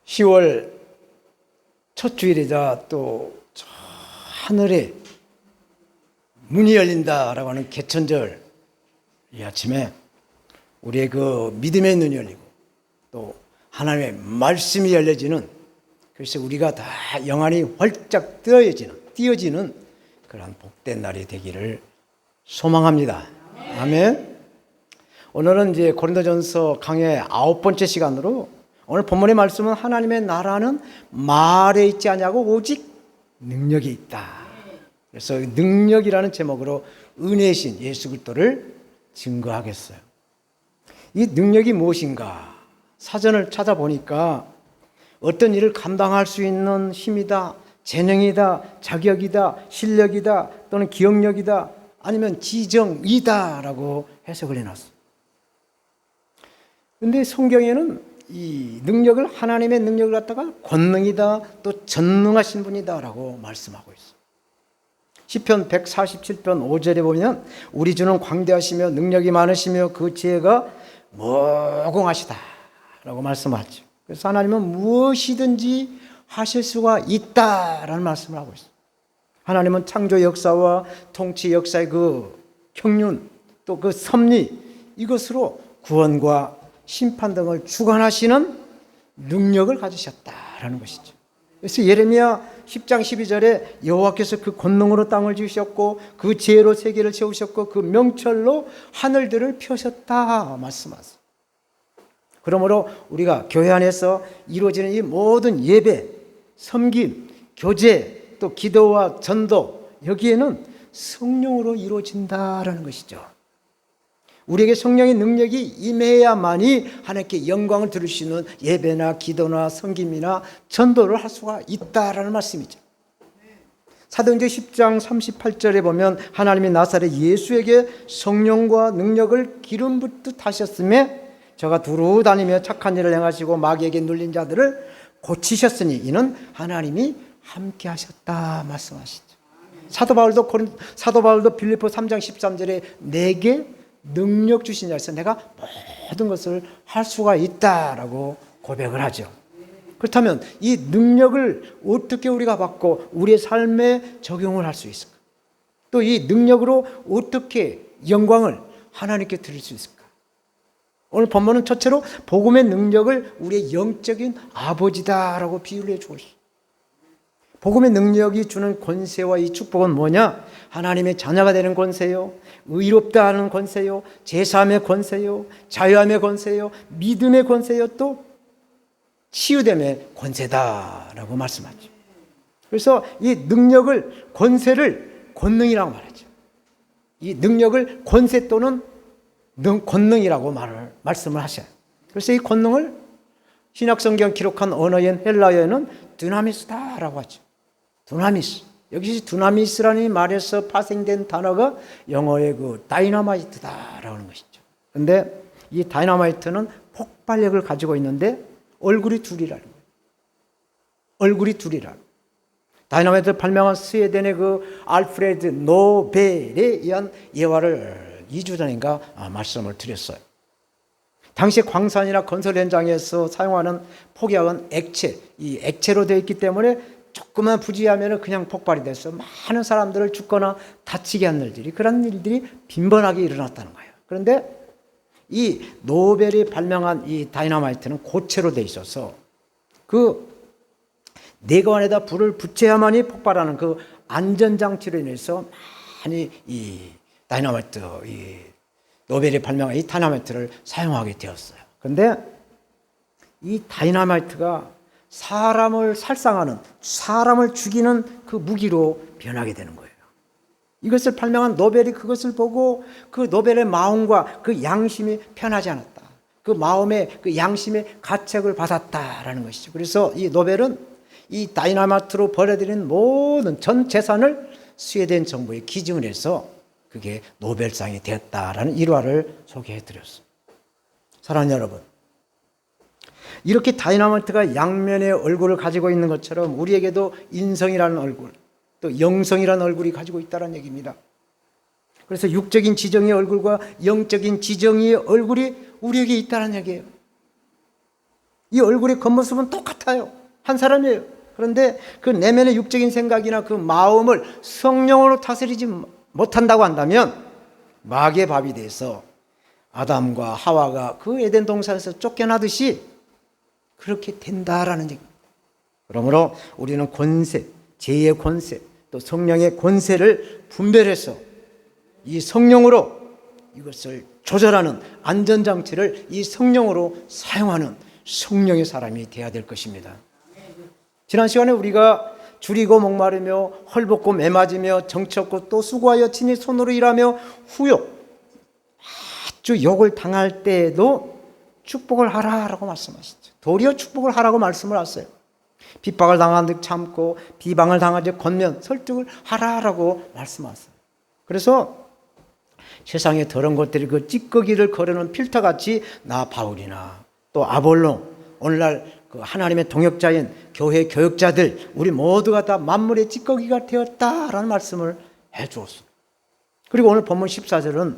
10월 첫 주일이자 또 저 하늘에 문이 열린다라고 하는 개천절 이 아침에 우리의 그 믿음의 눈이 열리고 또 하나님의 말씀이 열려지는, 그래서 우리가 다 영안이 활짝 띄어지는 그런 복된 날이 되기를 소망합니다. 아멘. 오늘은 이제 고린도전서 강의 9번째 시간으로, 오늘 본문의 말씀은 하나님의 나라는 말에 있지 아니하고 오직 능력이 있다. 그래서 능력이라는 제목으로 은혜의 신 예수 그리스도를 증거하겠어요. 이 능력이 무엇인가? 사전을 찾아보니까 어떤 일을 감당할 수 있는 힘이다, 재능이다, 자격이다, 실력이다, 또는 기억력이다, 아니면 지정이다라고 해석을 해놨어요. 그런데 성경에는 이 능력을, 하나님의 능력을 갖다가 권능이다, 또 전능하신 분이다라고 말씀하고 있어요. 시편 147편 5절에 보면 우리 주는 광대하시며 능력이 많으시며 그 지혜가 무궁하시다 라고 말씀하죠. 그래서 하나님은 무엇이든지 하실 수가 있다라는 말씀을 하고 있어요. 하나님은 창조 역사와 통치 역사의 그 경륜, 또 그 섭리, 이것으로 구원과 심판 등을 주관하시는 능력을 가지셨다라는 것이죠. 그래서 예레미야 10장 12절에 여호와께서 그 권능으로 땅을 지으셨고 그 지혜로 세계를 채우셨고 그 명철로 하늘들을 펴셨다 말씀하세요. 그러므로 우리가 교회 안에서 이루어지는 이 모든 예배, 섬김, 교제, 또 기도와 전도, 여기에는 성령으로 이루어진다라는 것이죠. 우리에게 성령의 능력이 임해야만이 하나님께 영광을 드릴 수 있는 예배나 기도나 섬김이나 전도를 할 수가 있다라는 말씀이죠. 사도행전 10장 38절에 보면 하나님이 나사렛 예수에게 성령과 능력을 기름 붓듯 하셨음에 저가 두루 다니며 착한 일을 행하시고 마귀에게 눌린 자들을 고치셨으니 이는 하나님이 함께 하셨다 말씀하시죠. 사도 바울도 빌립보 3장 13절에 내게 능력 주신 자에서 내가 모든 것을 할 수가 있다라고 고백을 하죠. 그렇다면 이 능력을 어떻게 우리가 받고 우리의 삶에 적용을 할 수 있을까? 또 이 능력으로 어떻게 영광을 하나님께 드릴 수 있을까? 오늘 본문은 첫째로 복음의 능력을 우리의 영적인 아버지다라고 비유를 해주고 있어요. 복음의 능력이 주는 권세와 이 축복은 뭐냐? 하나님의 자녀가 되는 권세요, 의롭다 하는 권세요, 제사함의 권세요, 자유함의 권세요, 믿음의 권세요, 또 치유됨의 권세다라고 말씀하죠. 그래서 이 능력을, 권세를 권능이라고 말하죠. 이 능력을 권세 또는 권능이라고 말씀을 하셔요. 그래서 이 권능을 신약성경 기록한 언어인 헬라어에는 두나미스다라고 하죠. 두나미스. 여기서 두나미스라는 말에서 파생된 단어가 영어의 그 다이너마이트다라고 하는 것이죠. 그런데 이 다이너마이트는 폭발력을 가지고 있는데 얼굴이 둘이라는 거예요. 얼굴이 둘이라는 거예요. 다이너마이트를 발명한 스웨덴의 그 알프레드 노벨에 의한 예화를 2주 전인가 말씀을 드렸어요. 당시 광산이나 건설 현장에서 사용하는 폭약은 액체, 이 액체로 되어 있기 때문에 조금만 부지하면 그냥 폭발이 돼서 많은 사람들을 죽거나 다치게 하는 일들이, 그런 일들이 빈번하게 일어났다는 거예요. 그런데 이 노벨이 발명한 이 다이너마이트는 고체로 되어 있어서 그 내관에다 불을 붙여야만이 폭발하는 그 안전장치로 인해서 많이 이 다이너마이트, 이 노벨이 발명한 이 다이너마이트를 사용하게 되었어요. 그런데 이 다이너마이트가 사람을 살상하는, 사람을 죽이는 그 무기로 변하게 되는 거예요. 이것을 발명한 노벨이 그것을 보고 그 노벨의 마음과 그 양심이 편하지 않았다. 그 마음의 그 양심의 가책을 받았다라는 것이죠. 그래서 이 노벨은 이 다이너마이트로 버려들인 모든 전 재산을 스웨덴 정부에 기증을 해서 그게 노벨상이 되었다라는 일화를 소개해 드렸습니다. 사랑하는 여러분, 이렇게 다이너마이트가 양면의 얼굴을 가지고 있는 것처럼 우리에게도 인성이라는 얼굴, 또 영성이라는 얼굴이 가지고 있다는 얘기입니다. 그래서 육적인 지정의 얼굴과 영적인 지정의 얼굴이 우리에게 있다는 얘기예요. 이 얼굴의 겉모습은 똑같아요. 한 사람이에요. 그런데 그 내면의 육적인 생각이나 그 마음을 성령으로 다스리지 못한다고 한다면 마귀의 밥이 돼서 아담과 하와가 그 에덴 동산에서 쫓겨나듯이 그렇게 된다라는 얘기입니다. 그러므로 우리는 권세, 죄의 권세, 또 성령의 권세를 분별해서 이 성령으로 이것을 조절하는 안전장치를 이 성령으로 사용하는 성령의 사람이 되어야 될 것입니다. 지난 시간에 우리가 줄이고 목마르며 헐벗고 매맞으며 정치없고 또 수고하여 친히 손으로 일하며 후욕, 아주 욕을 당할 때에도 축복을 하라라고 말씀하시죠. 도리어 축복을 하라고 말씀을 하세요. 핍박을 당한 듯 참고 비방을 당한 듯 겉면 설득을 하라라고 말씀하세요. 그래서 세상의 더러운 것들이 그 찌꺼기를 거르는 필터같이 나 바울이나 또 아볼로, 오늘날 그 하나님의 동역자인 교회 교역자들 우리 모두가 다 만물의 찌꺼기가 되었다라는 말씀을 해주었어요. 그리고 오늘 본문 14절은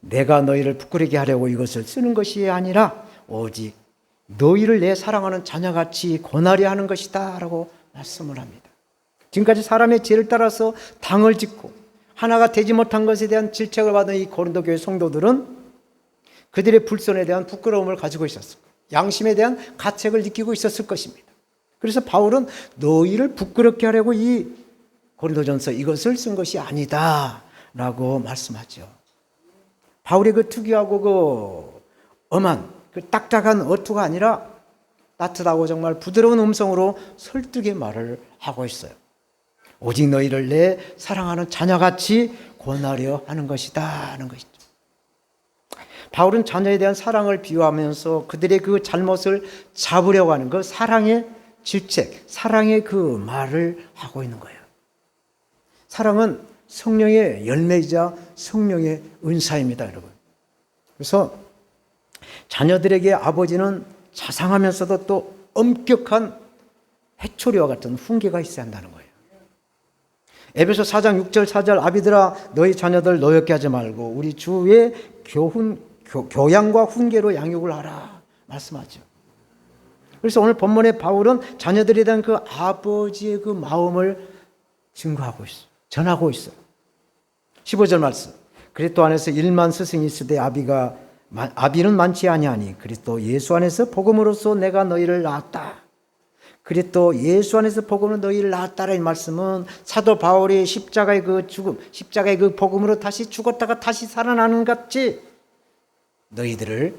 내가 너희를 부끄러게 하려고 이것을 쓰는 것이 아니라 오직 너희를 내 사랑하는 자녀같이 권하려 하는 것이다 라고 말씀을 합니다. 지금까지 사람의 죄를 따라서 당을 짓고 하나가 되지 못한 것에 대한 질책을 받은 이 고린도 교회 성도들은 그들의 불선에 대한 부끄러움을 가지고 있었을 거예요. 양심에 대한 가책을 느끼고 있었을 것입니다. 그래서 바울은 너희를 부끄럽게 하려고 이 고린도전서 이것을 쓴 것이 아니다 라고 말씀하죠. 바울의 그 특이하고 그 엄한 그 딱딱한 어투가 아니라 따뜻하고 정말 부드러운 음성으로 설득의 말을 하고 있어요. 오직 너희를 내 사랑하는 자녀같이 권하려 하는 것이다 하는 것이죠. 바울은 자녀에 대한 사랑을 비유하면서 그들의 그 잘못을 잡으려고 하는 그 사랑의 질책, 사랑의 그 말을 하고 있는 거예요. 사랑은 성령의 열매이자 성령의 은사입니다, 여러분. 그래서 자녀들에게 아버지는 자상하면서도 또 엄격한 해초리와 같은 훈계가 있어야 한다는 거예요. 에베소 4장 6절 4절 아비들아 너희 자녀들 노엽게 하지 말고 우리 주의 교양과 훈계로 양육을 하라 말씀하죠. 그래서 오늘 본문의 바울은 자녀들에 대한 그 아버지의 그 마음을 증거하고 있어요. 전하고 있어요. 15절 말씀. 그리스도 안에서 1만 스승이 있으되 아비는 많지 아니하니 그리스도 예수 안에서 복음으로써 내가 너희를 낳았다. 그리스도 예수 안에서 복음으로 너희를 낳았다라는 말씀은 사도 바울이 십자가의 그 죽음, 십자가의 그 복음으로 다시 죽었다가 다시 살아나는 것 같이 너희들을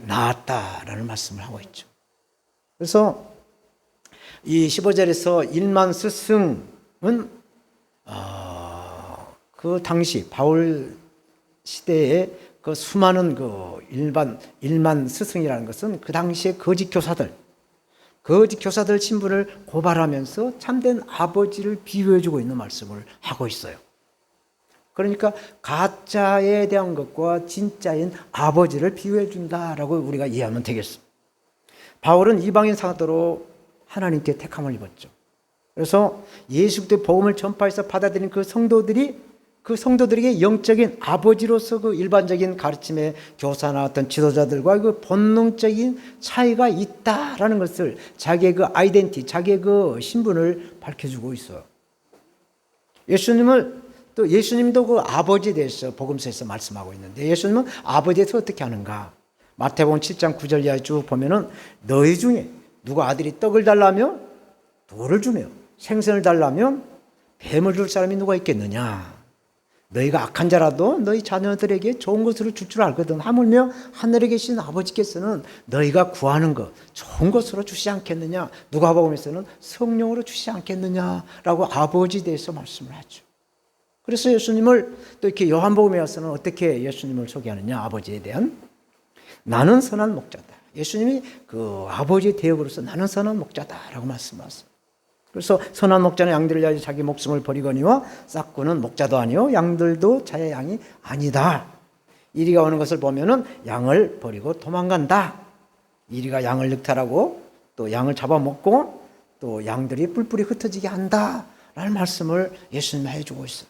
낳았다라는 말씀을 하고 있죠. 그래서 이 15절에서 1만 스승은 그 당시 바울 시대에 그 수많은 그 일만 스승이라는 것은 그 당시에 거짓 교사들 신분을 고발하면서 참된 아버지를 비유해주고 있는 말씀을 하고 있어요. 그러니까 가짜에 대한 것과 진짜인 아버지를 비유해준다라고 우리가 이해하면 되겠습니다. 바울은 이방인 사도로 하나님께 택함을 입었죠. 그래서 예수 그리스도의 복음을 전파해서 받아들인 그 성도들에게 영적인 아버지로서 그 일반적인 가르침의 교사나 어떤 지도자들과 그 본능적인 차이가 있다라는 것을 자기의 그 아이덴티티, 자기의 그 신분을 밝혀주고 있어요. 예수님도 그 아버지에 대해서 복음서에서 말씀하고 있는데 예수님은 아버지에서 어떻게 하는가? 마태복음 7장 9절 이하에 쭉 보면은 너희 중에 누가 아들이 떡을 달라며 돌을 주며 생선을 달라면 뱀을 줄 사람이 누가 있겠느냐? 너희가 악한 자라도 너희 자녀들에게 좋은 것으로 줄 줄 알거든. 하물며 하늘에 계신 아버지께서는 너희가 구하는 것 좋은 것으로 주시지 않겠느냐. 누가복음에서는 성령으로 주시지 않겠느냐라고 아버지에 대해서 말씀을 하죠. 그래서 예수님을 또 이렇게 요한복음에 와서는 어떻게 예수님을 소개하느냐. 아버지에 대한 나는 선한 목자다. 예수님이 그 아버지의 대역으로서 나는 선한 목자다라고 말씀하셨어요. 그래서 선한 목자는 양들을 위하여 자기 목숨을 버리거니와 싹구는 목자도 아니요 양들도 자의 양이 아니다. 이리가 오는 것을 보면은 양을 버리고 도망간다. 이리가 양을 늑탈하고 또 양을 잡아먹고 또 양들이 뿔뿔이 흩어지게 한다 라는 말씀을 예수님이 해주고 있어요.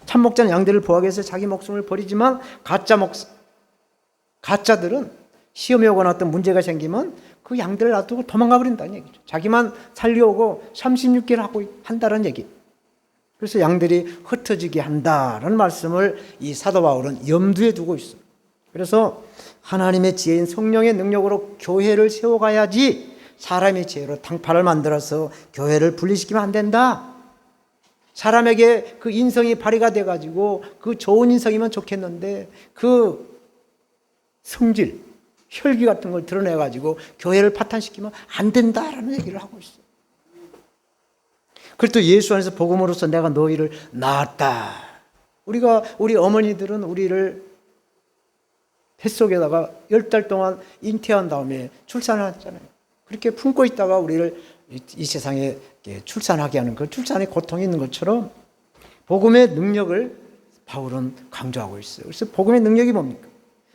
참 목자는 양들을 보호하기 위해서 자기 목숨을 버리지만 가짜들은 시험에 오거나 어떤 문제가 생기면 그 양들을 놔두고 도망가 버린다는 얘기죠. 자기만 살려오고 36개를 하고 한다는 얘기. 그래서 양들이 흩어지게 한다라는 말씀을 이 사도 바울은 염두에 두고 있어요. 그래서 하나님의 지혜인 성령의 능력으로 교회를 세워가야지 사람의 지혜로 당파를 만들어서 교회를 분리시키면 안 된다. 사람에게 그 인성이 발휘가 돼가지고 그 좋은 인성이면 좋겠는데 그 성질, 혈기 같은 걸 드러내가지고 교회를 파탄시키면 안 된다라는 얘기를 하고 있어요. 그리고 또 예수 안에서 복음으로써 내가 너희를 낳았다. 우리 어머니들은 우리를 뱃속에다가 10달 동안 잉태한 다음에 출산을 했잖아요. 그렇게 품고 있다가 우리를 이 세상에 출산하게 하는 그 출산의 고통이 있는 것처럼 복음의 능력을 바울은 강조하고 있어요. 그래서 복음의 능력이 뭡니까?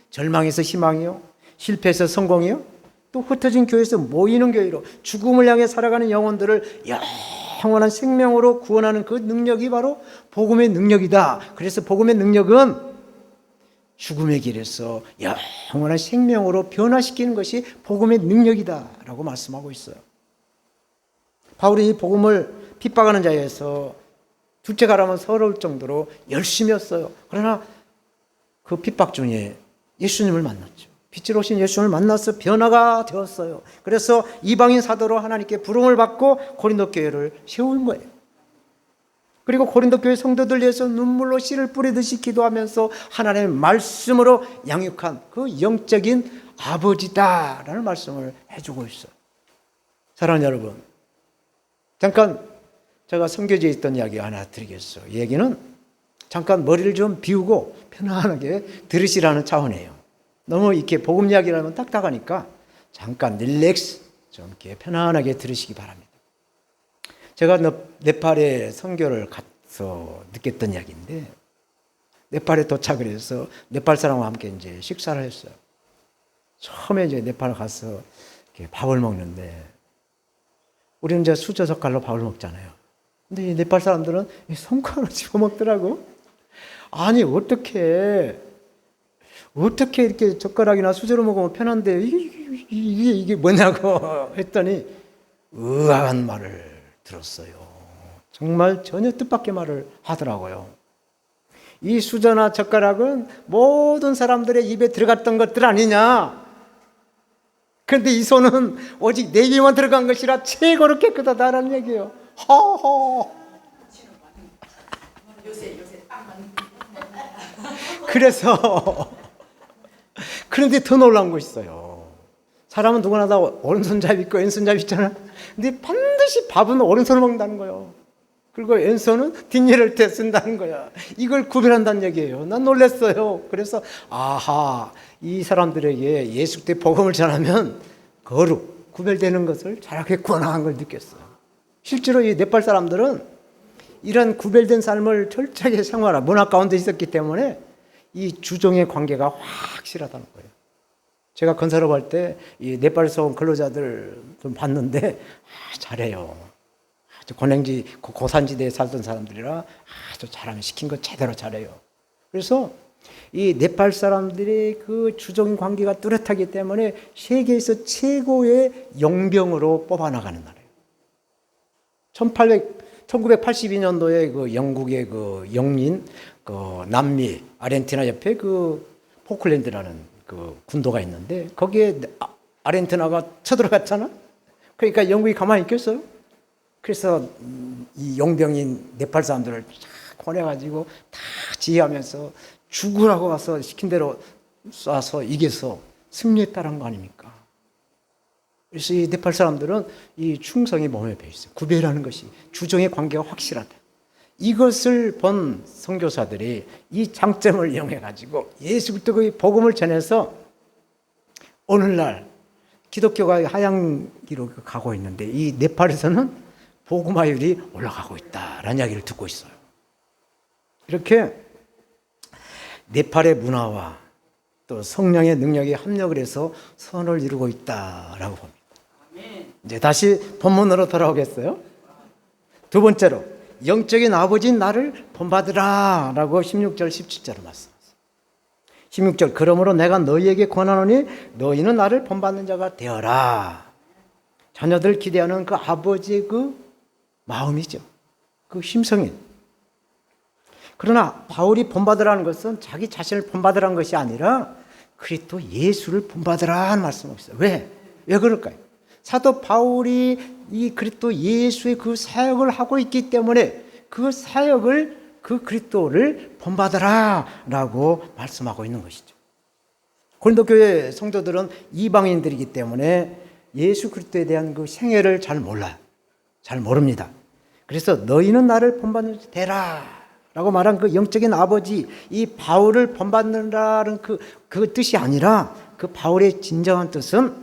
절망에서 희망이요, 실패에서 성공이요, 또 흩어진 교회에서 모이는 교회로 죽음을 향해 살아가는 영혼들을 영원한 생명으로 구원하는 그 능력이 바로 복음의 능력이다. 그래서 복음의 능력은 죽음의 길에서 영원한 생명으로 변화시키는 것이 복음의 능력이다라고 말씀하고 있어요. 바울이 이 복음을 핍박하는 자에서 둘째 가라면 서러울 정도로 열심히 했어요. 그러나 그 핍박 중에 예수님을 만났죠. 빛으로 오신 예수님을 만나서 변화가 되었어요. 그래서 이방인 사도로 하나님께 부름을 받고 고린도 교회를 세운 거예요. 그리고 고린도 교회 성도들 위해서 눈물로 씨를 뿌리듯이 기도하면서 하나님의 말씀으로 양육한 그 영적인 아버지다라는 말씀을 해주고 있어요. 사랑하는 여러분, 잠깐 제가 선교지에 있던 이야기 하나 드리겠어요. 이 얘기는 잠깐 머리를 좀 비우고 편안하게 들으시라는 차원이에요. 너무 이렇게 복음 이야기를 하면 딱딱하니까 잠깐 릴렉스 좀 이렇게 편안하게 들으시기 바랍니다. 제가 네팔에 선교를 가서 느꼈던 이야기인데, 네팔에 도착을 해서 네팔 사람과 함께 이제 식사를 했어요. 처음에 이제 네팔 가서 이렇게 밥을 먹는데, 우리는 이제 수저젓갈로 밥을 먹잖아요. 근데 이 네팔 사람들은 손가락으로 집어 먹더라고. 아니 어떻게 이렇게 젓가락이나 수저로 먹으면 편한데 이게 뭐냐고 했더니 의아한 말을 들었어요. 정말 전혀 뜻밖의 말을 하더라고요. 이 수저나 젓가락은 모든 사람들의 입에 들어갔던 것들 아니냐. 그런데 이 손은 오직 내 입에만 들어간 것이라 최고로 깨끗하다라는 얘기예요. 허허. 그런데 더 놀라운 것이 있어요. 사람은 누구나 다 오른손잡이 있고 왼손잡이 있잖아. 근데 반드시 밥은 오른손으로 먹는다는 거예요. 그리고 왼손은 뒷일을 때 쓴다는 거야. 이걸 구별한다는 얘기예요. 난 놀랐어요. 그래서 아하, 이 사람들에게 예수 때 복음을 전하면 거룩, 구별되는 것을 잘하겠구나 하는 걸 느꼈어요. 실제로 이 네팔 사람들은 이런 구별된 삶을 철저하게 생활하고 문화 가운데 있었기 때문에 이 주종의 관계가 확실하다는 거예요. 제가 건설업 할 때 이 네팔에서 온 근로자들 좀 봤는데 잘해요. 아주 고냉지 고산지대에 살던 사람들이라 아주 잘하면 시킨 거 제대로 잘해요. 그래서 이 네팔 사람들이 그 주종 관계가 뚜렷하기 때문에 세계에서 최고의 용병으로 뽑아나가는 나라예요. 1982년도에 그 영국의 그 영민, 그 남미, 아르헨티나 옆에 그 포클랜드라는 그 군도가 있는데 거기에 아르헨티나가 쳐들어갔잖아. 그러니까 영국이 가만히 있겠어요? 그래서 이 용병인 네팔 사람들을 보내가지고 다 지휘하면서 죽으라고 와서 시킨 대로 쏴서 이겨서 승리했다는 거 아닙니까? 그래서 이 네팔 사람들은 이 충성이 몸에 배 있어요. 구별하는 것이 주종의 관계가 확실하다. 이것을 본 선교사들이 이 장점을 이용해 가지고 예수 그리스도의 복음을 전해서 오늘날 기독교가 하향기로 가고 있는데 이 네팔에서는 복음화율이 올라가고 있다라는 이야기를 듣고 있어요. 이렇게 네팔의 문화와 또 성령의 능력이 합력을 해서 선을 이루고 있다라고 봅니다. 이제 다시 본문으로 돌아오겠어요? 두 번째로 영적인 아버지인 나를 본받으라 라고 16절 17절을 말씀하세요. 16절 그러므로 내가 너희에게 권하노니 너희는 나를 본받는 자가 되어라. 자녀들 기대하는 그 아버지의 그 마음이죠. 그 심성이. 그러나 바울이 본받으라는 것은 자기 자신을 본받으라는 것이 아니라 그리스도 예수를 본받으라는 말씀이 있어요. 왜? 왜 그럴까요? 사도 바울이 이 그리스도 예수의 그 사역을 하고 있기 때문에 그 사역을 그 그리스도를 본받으라라고 말씀하고 있는 것이죠. 고린도 교회 성도들은 이방인들이기 때문에 예수 그리스도에 대한 그 생애를 잘 몰라요. 잘 모릅니다. 그래서 너희는 나를 본받는 자 되라 라고 말한 그 영적인 아버지, 이 바울을 본받는다는 그 뜻이 아니라 그 바울의 진정한 뜻은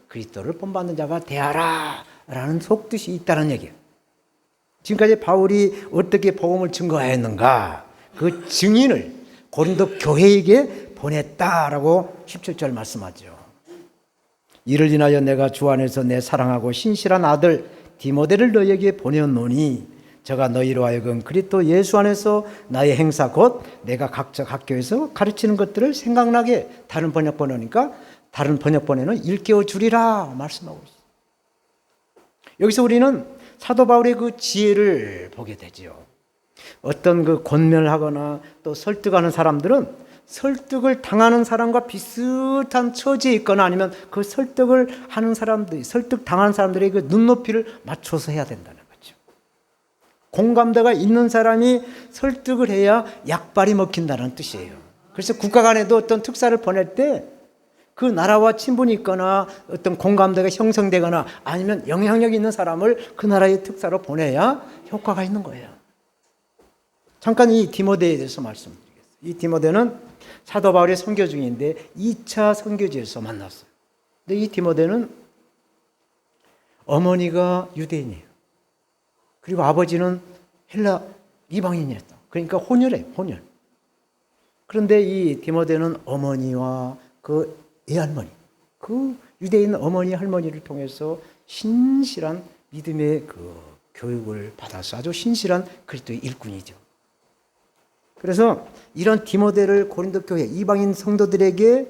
그리스도를 본받는 자가 되어라 라는 속뜻이 있다는 얘기예요. 지금까지 바울이 어떻게 복음을 증거하였는가, 그 증인을 고린도 교회에게 보냈다라고 17절 말씀하죠. 이를 인하여 내가 주 안에서 내 사랑하고 신실한 아들 디모데를 너희에게 보내었노니 저가 너희로 하여금 그리스도 예수 안에서 나의 행사 곧 내가 각자 학교에서 가르치는 것들을 생각나게, 다른 번역본이니까 다른 번역본에는 일깨워 주리라 말씀하고 있어요. 여기서 우리는 사도 바울의 그 지혜를 보게 되죠. 어떤 그 권면하거나 또 설득하는 사람들은 설득을 당하는 사람과 비슷한 처지에 있거나 아니면 그 설득을 하는 사람들이, 설득 당하는 사람들의 그 눈높이를 맞춰서 해야 된다는 거죠. 공감대가 있는 사람이 설득을 해야 약발이 먹힌다는 뜻이에요. 그래서 국가 간에도 어떤 특사를 보낼 때 그 나라와 친분이 있거나 어떤 공감대가 형성되거나 아니면 영향력 있는 사람을 그 나라의 특사로 보내야 효과가 있는 거예요. 잠깐 이 디모데에 대해서 말씀드리겠습니다. 이 디모데는 사도 바울의 선교 중인데 2차 선교지에서 만났어요. 근데 이 디모데는 어머니가 유대인이에요. 그리고 아버지는 헬라 이방인이었다. 그러니까 혼혈이에요, 혼혈. 그런데 이 디모데는 어머니와 그 외할머니, 그 유대인 어머니 할머니를 통해서 신실한 믿음의 그 교육을 받아서 아주 신실한 그리스도의 일꾼이죠. 그래서 이런 디모데를 고린도 교회 이방인 성도들에게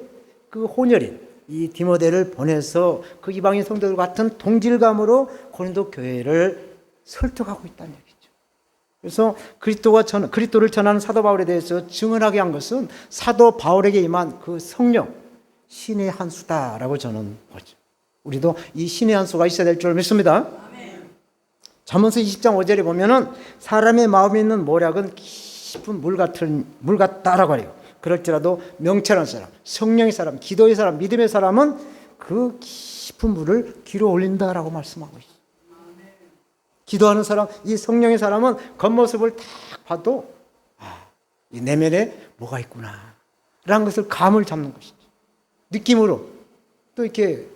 그 혼혈인 이 디모데를 보내서 그 이방인 성도들과 같은 동질감으로 고린도 교회를 설득하고 있다는 얘기죠. 그래서 그리스도를 전하는 사도 바울에 대해서 증언하게 한 것은 사도 바울에게 임한 그 성령, 신의 한 수다라고 저는 보죠. 우리도 이 신의 한 수가 있어야 될 줄 믿습니다. 잠언서 20장 5절에 보면은 사람의 마음에 있는 모략은 깊은 물 같다라고 해요. 그럴지라도 명철한 사람, 성령의 사람, 기도의 사람, 믿음의 사람은 그 깊은 물을 길어 올린다라고 말씀하고 있어요. 기도하는 사람, 이 성령의 사람은 겉모습을 딱 봐도 이 내면에 뭐가 있구나 라는 것을 감을 잡는 것이죠. 느낌으로 또 이렇게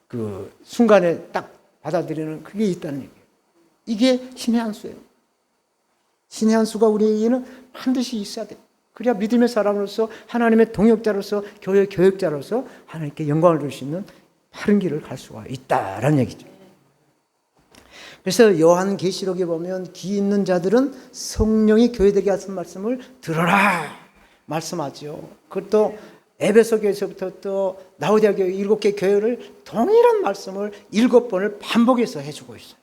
그 순간에 딱 받아들이는 그게 있다는 얘기예요. 이게 신의 한 수예요. 신의 한 수가 우리에게는 반드시 있어야 돼요. 그래야 믿음의 사람으로서 하나님의 동역자로서 교회 교역자로서 하나님께 영광을 줄 수 있는 바른 길을 갈 수가 있다라는 얘기죠. 그래서 요한계시록에 보면 귀 있는 자들은 성령이 교회들에게 하신 말씀을 들어라 말씀하죠. 그것도 에베소 교회에서부터 또 라오디아 교회 7개 교회를 동일한 말씀을 7번을 반복해서 해주고 있어요.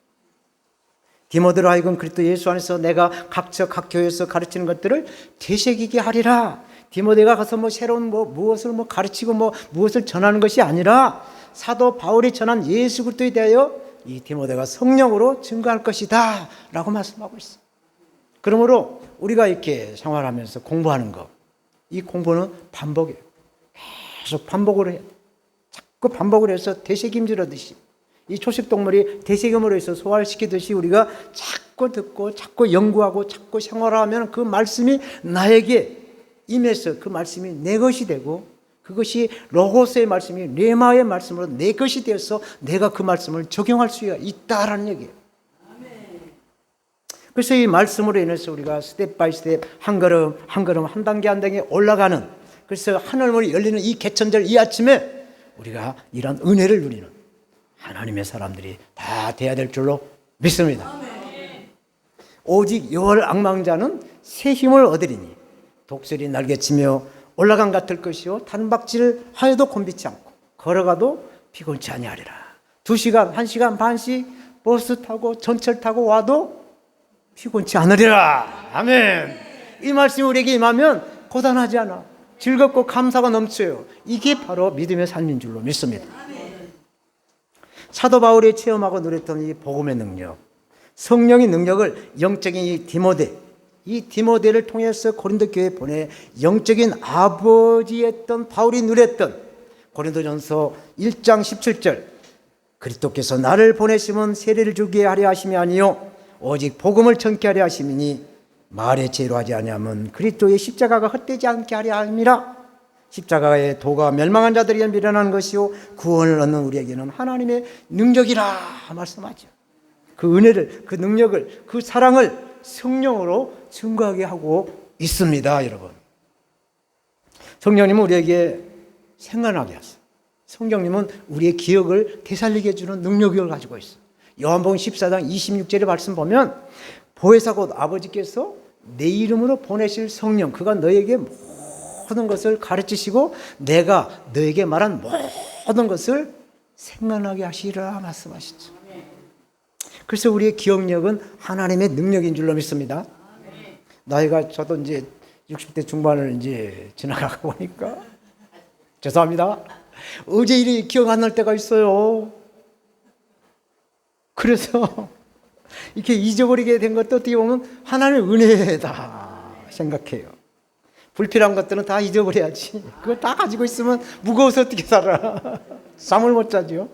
디모데로 하여금 그리스도 예수 안에서 내가 각 교회에서 가르치는 것들을 되새기게 하리라. 디모데가 가서 새로운 무엇을 가르치고 무엇을 전하는 것이 아니라 사도 바울이 전한 예수 그리스도에 대하여 이 디모데가 성령으로 증거할 것이다 라고 말씀하고 있어요. 그러므로 우리가 이렇게 생활하면서 공부하는 것, 이 공부는 반복이에요. 계속 반복을 해요. 자꾸 반복을 해서 되새김질하듯이 이 초식동물이 되새김으로 해서 소화시키듯이 우리가 자꾸 듣고 자꾸 연구하고 자꾸 생활하면 그 말씀이 나에게 임해서 그 말씀이 내 것이 되고 그것이 로고스의 말씀이 레마의 말씀으로 내 것이 되어서 내가 그 말씀을 적용할 수가 있다라는 얘기예요. 그래서 이 말씀으로 인해서 우리가 스텝 바이 스텝 한 걸음 한 걸음 한 단계 한 단계 올라가는, 그래서 하늘문이 열리는 이 개천절 이 아침에 우리가 이런 은혜를 누리는 하나님의 사람들이 다 돼야 될 줄로 믿습니다. 오직 여호와를 앙망자는 새 힘을 얻으리니 독수리 날개치며 올라간 같을 것이요 단박질 하여도 곤비치 않고 걸어가도 피곤치 아니하리라. 2시간, 1시간 반씩 버스 타고 전철 타고 와도 피곤치 않으리라. 아멘. 이 말씀이 우리에게 임하면 고단하지 않아. 즐겁고 감사가 넘쳐요. 이게 바로 믿음의 삶인 줄로 믿습니다. 사도 바울이 체험하고 누렸던 이 복음의 능력, 성령의 능력을 영적인 이 디모데를 통해서 고린도 교회에 보내 영적인 아버지였던 바울이 누렸던 고린도전서 1장 17절, 그리스도께서 나를 보내심은 세례를 주게 하려 하심이 아니요 오직 복음을 전케 하려 하심이니 말의 죄로 하지 아니하면 그리스도의 십자가가 헛되지 않게 하려 함이라. 십자가의 도가 멸망한 자들에게 미련한 것이요 구원을 얻는 우리에게는 하나님의 능력이라 말씀하죠. 그 은혜를, 그 능력을, 그 사랑을 성령으로 증거하게 하고 있습니다. 여러분, 성령님은 우리에게 생각나게 하세요. 성령님은 우리의 기억을 되살리게 해주는 능력을 가지고 있어요. 요한복음 14장 26절의 말씀 보면 보혜사 곧 아버지께서 내 이름으로 보내실 성령, 그가 너에게 모든 것을 가르치시고 내가 너에게 말한 모든 것을 생각나게 하시리라 말씀하시죠. 그래서 우리의 기억력은 하나님의 능력인 줄로 믿습니다. 나이가 저도 이제 60대 중반을 이제 지나가고 보니까 죄송합니다. 어제 일이 기억 안 날 때가 있어요. 그래서 이렇게 잊어버리게 된 것도 어떻게 보면 하나님의 은혜다 생각해요. 불필요한 것들은 다 잊어버려야지. 그걸 다 가지고 있으면 무거워서 어떻게 살아. 잠을 못 자죠.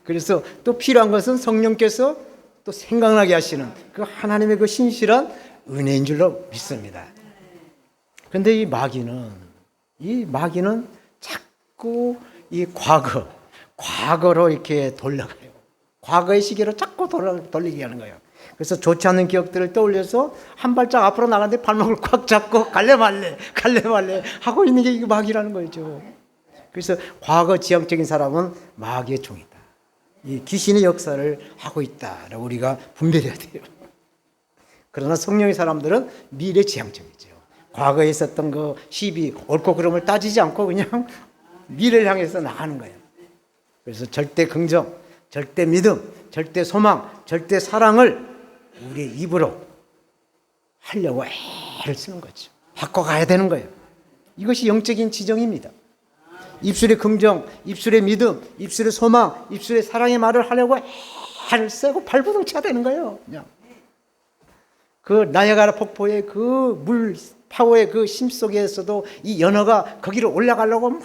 그래서 또 필요한 것은 성령께서 또 생각나게 하시는 그 하나님의 그 신실한 은혜인 줄로 믿습니다. 그런데 이 마귀는 자꾸 이 과거로 이렇게 돌려가요. 과거의 시계로 자꾸 돌리게 하는 거예요. 그래서 좋지 않은 기억들을 떠올려서 한 발짝 앞으로 나가는데 발목을 꽉 잡고 갈래 말래 하고 있는 게 이게 마귀라는 거죠. 그래서 과거 지향적인 사람은 마귀의 종이다. 이 귀신의 역사를 하고 있다라고 우리가 분별해야 돼요. 그러나 성령의 사람들은 미래 지향적이죠. 과거에 있었던 그 시비, 옳고 그름을 따지지 않고 그냥 미래를 향해서 나가는 거예요. 그래서 절대 긍정, 절대 믿음, 절대 소망, 절대 사랑을 우리의 입으로 하려고 애를 쓰는 거죠. 바꿔가야 되는 거예요. 이것이 영적인 지정입니다. 입술의 긍정, 입술의 믿음, 입술의 소망, 입술의 사랑의 말을 하려고 애를 쓰고 발버둥쳐야 되는 거예요. 그냥. 그 나야가라 폭포의 그 물 파워의 그 심 속에서도 이 연어가 거기로 올라가려고 막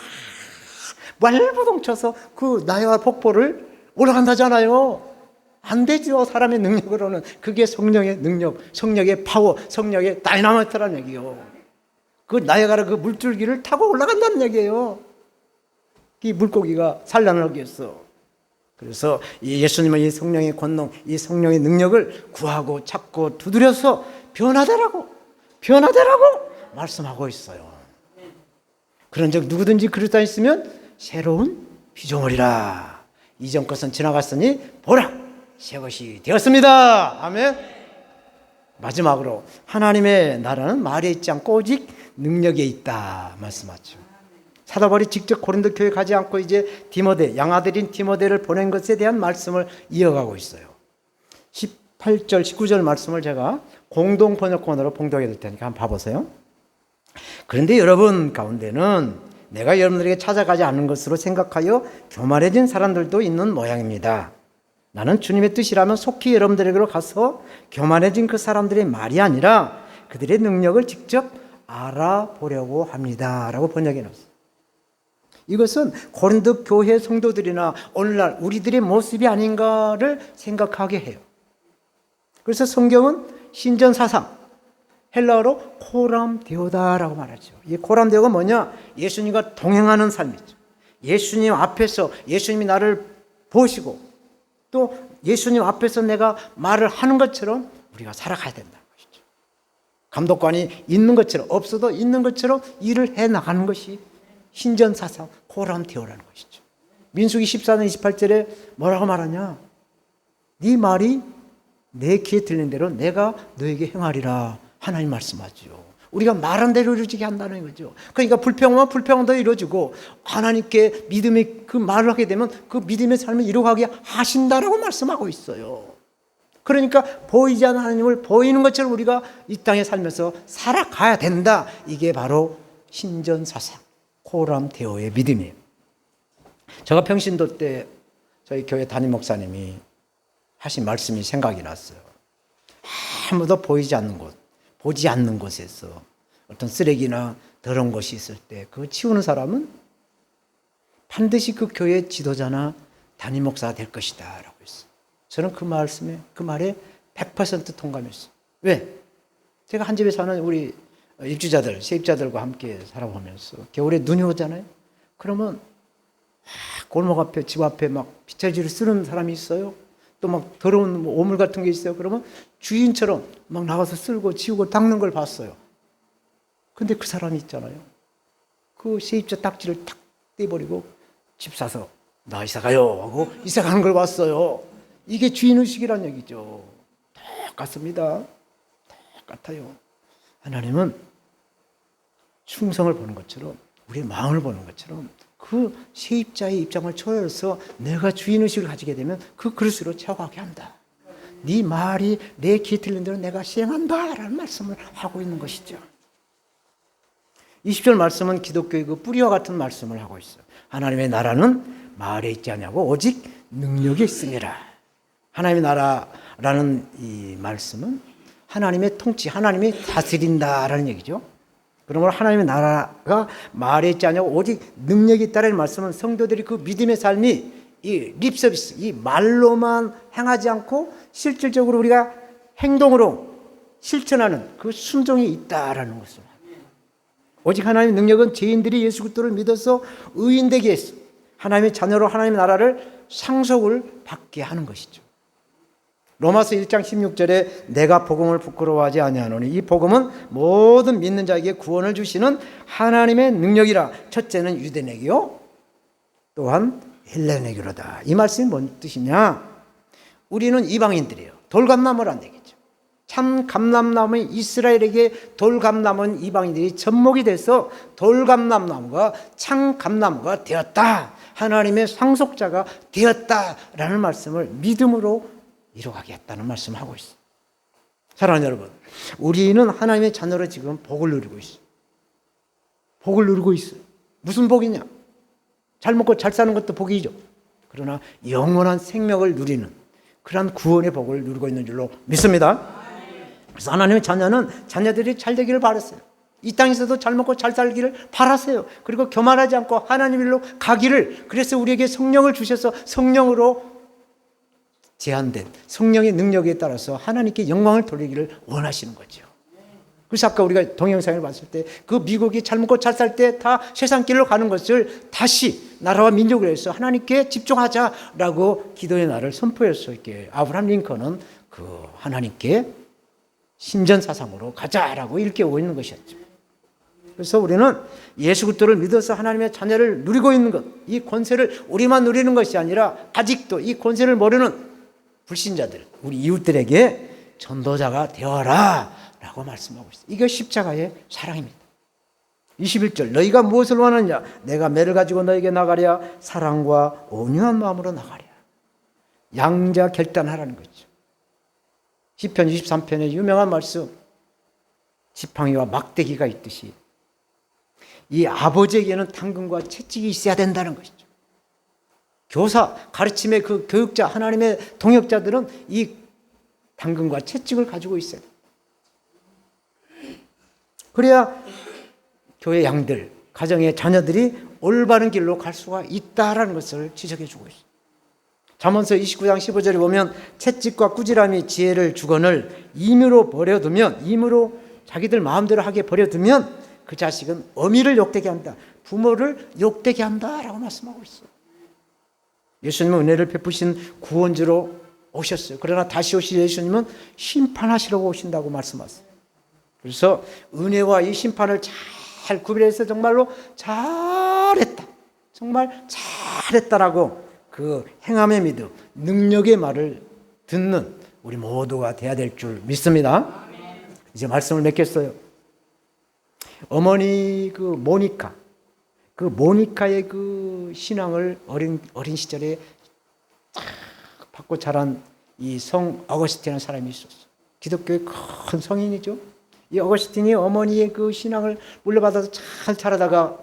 발버둥쳐서 그 나야가라 폭포를 올라간다잖아요. 안 되죠. 사람의 능력으로는. 그게 성령의 능력, 성령의 파워, 성령의 다이나마이트라는 얘기예요. 그 나야가라 그 물줄기를 타고 올라간다는 얘기예요. 이 물고기가 산란을 하기 위해서. 그래서 이 예수님은 이 성령의 권능, 이 성령의 능력을 구하고 찾고 두드려서 변화되라고 말씀하고 있어요. 그런즉 누구든지 그리스도 안에 있으면 새로운 피조물이라. 이전 것은 지나갔으니 보라, 새 것이 되었습니다. 아멘. 마지막으로 하나님의 나라는 말에 있지 않고 오직 능력에 있다 말씀하죠. 사도 바울이 직접 고린도 교회에 가지 않고 이제 디모데, 양아들인 디모데를 보낸 것에 대한 말씀을 이어가고 있어요. 18절, 19절 말씀을 제가 공동 번역본으로 봉독해 드릴 테니까 한번 봐보세요. 그런데 여러분 가운데는 내가 여러분들에게 찾아가지 않는 것으로 생각하여 교만해진 사람들도 있는 모양입니다. 나는 주님의 뜻이라면 속히 여러분들에게로 가서 교만해진 그 사람들의 말이 아니라 그들의 능력을 직접 알아보려고 합니다. 라고 번역해 놨어요. 이것은 고린도 교회 성도들이나 오늘날 우리들의 모습이 아닌가를 생각하게 해요. 그래서 성경은 신전 사상, 헬라어로 코람데오다라고 말하죠. 이 코람데오가 뭐냐? 예수님과 동행하는 삶이죠. 예수님 앞에서 예수님이 나를 보시고 또 예수님 앞에서 내가 말을 하는 것처럼 우리가 살아가야 된다는 것이죠. 감독관이 있는 것처럼, 없어도 있는 것처럼 일을 해 나가는 것이 신전 사상 코람데오라는 것이죠. 민수기 14장 28절에 뭐라고 말하냐? 네 말이 내 귀에 들리는 대로 내가 너에게 행하리라 하나님 말씀하죠. 우리가 말한 대로 이루어지게 한다는 거죠. 그러니까 불평하면 불평도 이루어지고 하나님께 믿음의 그 말을 하게 되면 그 믿음의 삶을 이루어가게 하신다라고 말씀하고 있어요. 그러니까 보이지 않는 하나님을 보이는 것처럼 우리가 이 땅에 살면서 살아가야 된다. 이게 바로 신전사상 코람 대오의 믿음이에요. 제가 평신도 때 저희 교회 담임 목사님이 하신 말씀이 생각이 났어요. 아무도 보이지 않는 곳, 보지 않는 곳에서 어떤 쓰레기나 더러운 것이 있을 때 그거 치우는 사람은 반드시 그 교회 지도자나 담임 목사가 될 것이다 라고 했어요. 저는 그 말에 100% 동감했어요. 왜? 제가 한 집에 사는 우리 입주자들, 세입자들과 함께 살아보면서 겨울에 눈이 오잖아요. 그러면 골목 앞에, 집 앞에 막 빗자루를 쓰는 사람이 있어요. 또 막 더러운 오물 같은 게 있어요. 그러면 주인처럼 막 나가서 쓸고 치우고 닦는 걸 봤어요. 근데 그 사람이 있잖아요. 그 세입자 딱지를 탁 떼버리고 집 사서 나 이사 가요 하고 이사 가는 걸 봤어요. 이게 주인의식이란 얘기죠. 똑같습니다. 똑같아요. 하나님은 충성을 보는 것처럼 우리의 마음을 보는 것처럼 그 세입자의 입장을 초월해서 내가 주인의식을 가지게 되면 그 그릇으로 채워가게 한다. 네 말이 내 귀에 들리는 대로 내가 시행한다 라는 말씀을 하고 있는 것이죠. 20절 말씀은 기독교의 그 뿌리와 같은 말씀을 하고 있어요. 하나님의 나라는 말에 있지 않냐고 오직 능력이 있습니다. 하나님의 나라라는 이 말씀은 하나님의 통치, 하나님이 다스린다라는 얘기죠. 그러므로 하나님의 나라가 말에 있지 않냐고 오직 능력이 있다는 말씀은 성도들이 그 믿음의 삶이 이 립서비스, 이 말로만 행하지 않고 실질적으로 우리가 행동으로 실천하는 그 순종이 있다라는 것을. 오직 하나님의 능력은 죄인들이 예수 그리스도를 믿어서 의인되게 해서 하나님의 자녀로 하나님의 나라를 상속을 받게 하는 것이죠. 로마서 1장 16절에 내가 복음을 부끄러워하지 아니하노니 이 복음은 모든 믿는 자에게 구원을 주시는 하나님의 능력이라. 첫째는 유대인에게요 또한 헬레인에게로다. 이 말씀이 뭔 뜻이냐? 우리는 이방인들이에요. 돌감나무란 얘기죠. 참 감람나무인 이스라엘에게 돌감나무인 이방인들이 접목이 돼서 돌감람나무가 참 감나무가 되었다. 하나님의 상속자가 되었다라는 말씀을 믿음으로 이루어가게 했다는 말씀을 하고 있어요. 사랑하는 여러분, 우리는 하나님의 자녀로 지금 복을 누리고 있어요. 복을 누리고 있어요. 무슨 복이냐? 잘 먹고 잘 사는 것도 복이죠. 그러나 영원한 생명을 누리는 그러한 구원의 복을 누리고 있는 줄로 믿습니다. 그래서 하나님의 자녀는 자녀들이 잘 되기를 바랐어요. 이 땅에서도 잘 먹고 잘 살기를 바랐어요. 그리고 교만하지 않고 하나님 일로 가기를. 그래서 우리에게 성령을 주셔서 성령으로 제한된 성령의 능력에 따라서 하나님께 영광을 돌리기를 원하시는 거죠. 그래서 아까 우리가 동영상을 봤을 때 그 미국이 잘 먹고 잘 살 때 다 세상 길로 가는 것을 다시 나라와 민족을 위해서 하나님께 집중하자라고 기도의 날을 선포했을 때 아브라함 링컨은 그 하나님께 신전 사상으로 가자라고 일깨우고 있는 것이었죠. 그래서 우리는 예수 그리스도를 믿어서 하나님의 자녀를 누리고 있는 것, 이 권세를 우리만 누리는 것이 아니라 아직도 이 권세를 모르는 불신자들, 우리 이웃들에게 전도자가 되어라 라고 말씀하고 있어요. 이게 십자가의 사랑입니다. 21절 너희가 무엇을 원하느냐? 내가 매를 가지고 너에게 나가랴. 사랑과 온유한 마음으로 나가랴. 양자 결단하라는 거죠. 시편 23편의 유명한 말씀, 지팡이와 막대기가 있듯이 이 아버지에게는 당근과 채찍이 있어야 된다는 것이죠. 교사, 가르침의 그 교육자, 하나님의 동역자들은 이 당근과 채찍을 가지고 있어야 돼요. 그래야 교회 양들, 가정의 자녀들이 올바른 길로 갈 수가 있다라는 것을 지적해 주고 있어요. 잠언서 29장 15절에 보면 채찍과 꾸지람이 지혜를 주거늘 임으로 버려두면, 임으로 자기들 마음대로 하게 버려두면 그 자식은 어미를 욕되게 한다. 부모를 욕되게 한다라고 말씀하고 있어요. 예수님은 은혜를 베푸신 구원주로 오셨어요. 그러나 다시 오실 예수님은 심판하시려고 오신다고 말씀하세요. 그래서 은혜와 이 심판을 잘 구별해서 정말로 잘했다. 정말 잘했다라고 그 행함의 믿음, 능력의 말을 듣는 우리 모두가 돼야 될 줄 믿습니다. 이제 말씀을 맺겠어요. 어머니 그 모니카의 그 신앙을 어린 시절에 딱 받고 자란 이 성 어거스틴이라는 사람이 있었어. 기독교의 큰 성인이죠. 이 어거스틴이 어머니의 그 신앙을 물려받아서 잘 자라다가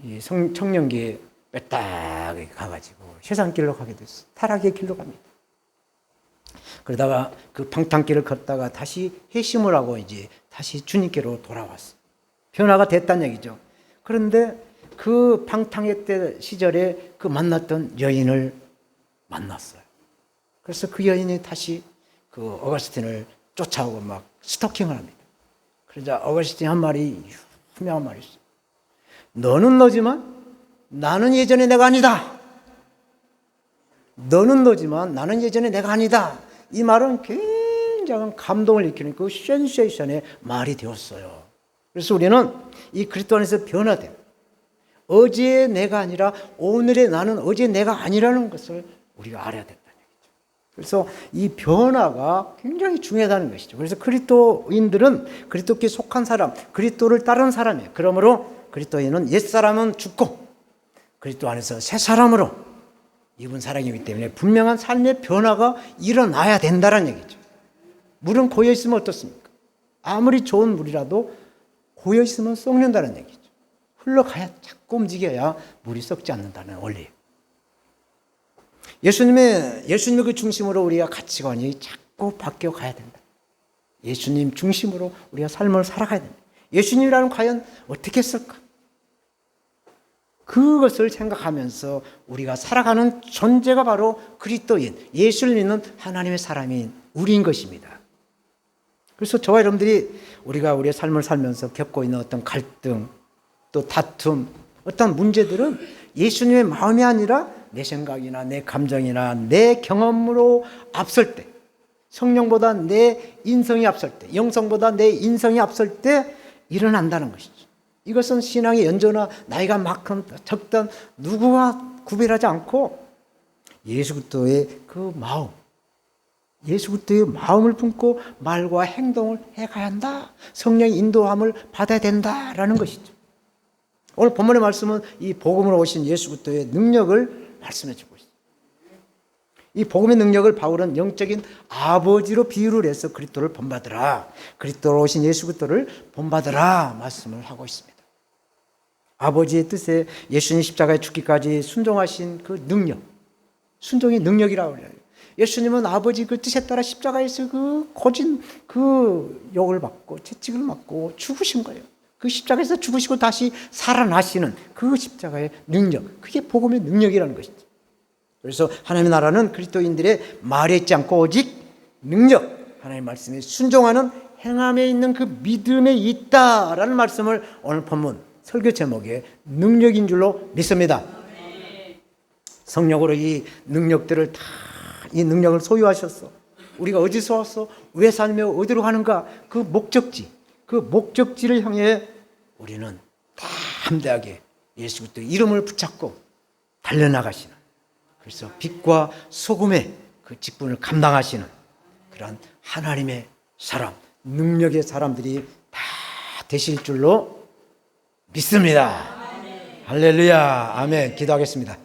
이 청년기에 빼딱 가가지고 세상길로 가게 됐어. 타락의 길로 갑니다. 그러다가 그 방탕길을 걷다가 다시 회심을 하고 이제 다시 주님께로 돌아왔어. 변화가 됐다는 얘기죠. 그런데 그 방탕의 때 시절에 그 만났던 여인을 만났어요. 그래서 그 여인이 다시 그 어거스틴을 쫓아오고 막 스토킹을 합니다. 그러자 어거스틴이 한 말이 분명한 말이 있어요. 너는 너지만 나는 예전에 내가 아니다. 너는 너지만 나는 예전에 내가 아니다. 이 말은 굉장한 감동을 일으키는 그 센세이션의 말이 되었어요. 그래서 우리는 이 그리스도 안에서 변화된 어제의 내가 아니라 오늘의 나는 어제의 내가 아니라는 것을 우리가 알아야 된다는 얘기죠. 그래서 이 변화가 굉장히 중요하다는 것이죠. 그래서 그리스도인들은 그리스도께 속한 사람, 그리스도를 따르는 사람이에요. 그러므로 그리스도인은 옛사람은 죽고 그리스도 안에서 새 사람으로 입은 사람이기 때문에 분명한 삶의 변화가 일어나야 된다는 얘기죠. 물은 고여 있으면 어떻습니까? 아무리 좋은 물이라도 고여 있으면 썩는다는 얘기죠. 흘러가야 자꾸 움직여야 물이 썩지 않는다는 원리예요. 예수님의 그 중심으로 우리가 가치관이 자꾸 바뀌어 가야 된다. 예수님 중심으로 우리가 삶을 살아가야 된다. 예수님이라는 과연 어떻게 했을까? 그것을 생각하면서 우리가 살아가는 존재가 바로 그리스도인, 예수를 믿는 하나님의 사람인 우리인 것입니다. 그래서 저와 여러분들이 우리가 우리의 삶을 살면서 겪고 있는 어떤 갈등, 또 다툼, 어떤 문제들은 예수님의 마음이 아니라 내 생각이나 내 감정이나 내 경험으로 앞설 때, 성령보다 내 인성이 앞설 때, 영성보다 내 인성이 앞설 때 일어난다는 것이죠. 이것은 신앙의 연조나 나이가 많건 적든 누구와 구별하지 않고 예수 그리스도의 그 마음, 예수 그리스도의 마음을 품고 말과 행동을 해가야 한다. 성령의 인도함을 받아야 된다라는 것이죠. 오늘 본문의 말씀은 이 복음으로 오신 예수 그리스도의 능력을 말씀해 주고 있습니다. 이 복음의 능력을 바울은 영적인 아버지로 비유를 해서 그리스도를 본받으라, 그리스도로 오신 예수 그리스도를 본받으라 말씀을 하고 있습니다. 아버지의 뜻에 예수님 십자가에 죽기까지 순종하신 그 능력, 순종의 능력이라고 해요. 예수님은 아버지 그 뜻에 따라 십자가에서 그 거진 그 욕을 받고 채찍을 맞고 죽으신 거예요. 그 십자가에서 죽으시고 다시 살아나시는 그 십자가의 능력, 그게 복음의 능력이라는 것이죠. 그래서 하나님의 나라는 그리스도인들의 말에 있지 않고 오직 능력, 하나님의 말씀에 순종하는 행함에 있는 그 믿음에 있다라는 말씀을 오늘 본문 설교 제목에 능력인 줄로 믿습니다. 성령으로 이 능력들을 다, 이 능력을 소유하셨어. 우리가 어디서 왔어? 왜 살며 어디로 가는가? 그 목적지를 향해 우리는 담대하게 예수 그리스도의 이름을 붙잡고 달려나가시는, 그래서 빛과 소금의 그 직분을 감당하시는 그런 하나님의 사람, 능력의 사람들이 다 되실 줄로 믿습니다. 할렐루야. 아멘. 기도하겠습니다.